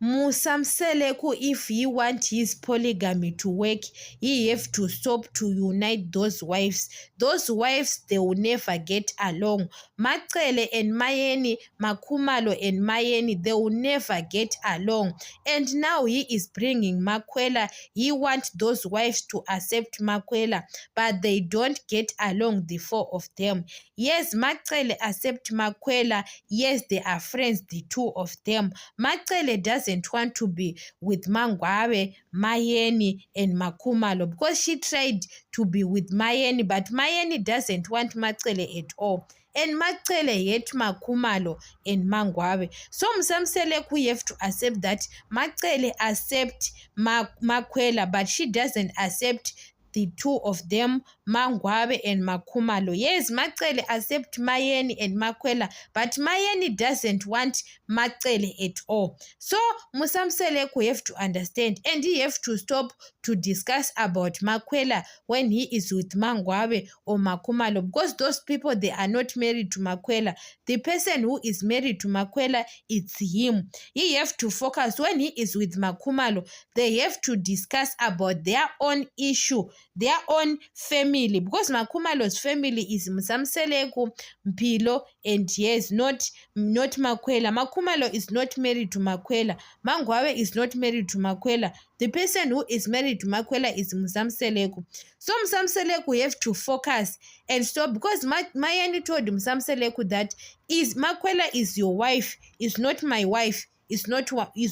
Musamseleku, if he want his polygamy to work, he have to stop to unite those wives. Those wives, they will never get along. Macele and Mayeni, Makhumalo and Mayeni, they will never get along. And now he is bringing Makwela. He wants those wives to accept Makwela, but they don't get along, the four of them. Yes, Macele accept Makwela. Yes, they are friends, the two of them. Macele doesn't want to be with Mangwawe, Mayeni, and Makhumalo because she tried to be with Mayeni, but Mayeni doesn't want Macele at all. And Macele hate Makhumalo and Mangwawe. So Msamseleku, we have to accept that Macele accept Makwela, but she doesn't accept the two of them, Mangwawe and Makhumalo. Yes, Macele accept Mayeni and Makwela, but Mayeni doesn't want Macele at all. So Musamseleku have to understand, and he have to stop to discuss about Makwela when he is with Mangwawe or Makhumalo, because those people, they are not married to Makwela. The person who is married to Makwela, it's him. He have to focus when he is with Makhumalo. They have to discuss about their own issue, their own family, because Makhumalo's family is Msamseleku, Mpilo, and yes, not Makwela. Makhumalo is not married to Makwela. Mangwawe is not married to Makwela. The person who is married to Makwela is Msamseleku. So Msamseleku have to focus and stop, because Mayeni told Msamseleku that Makwela is your wife, is not my wife, is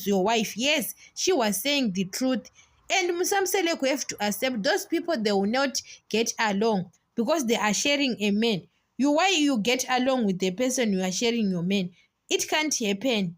your wife. Yes, she was saying the truth. And Musamseleku have to accept those people, they will not get along because they are sharing a man. Why you get along with the person you are sharing your man? It can't happen.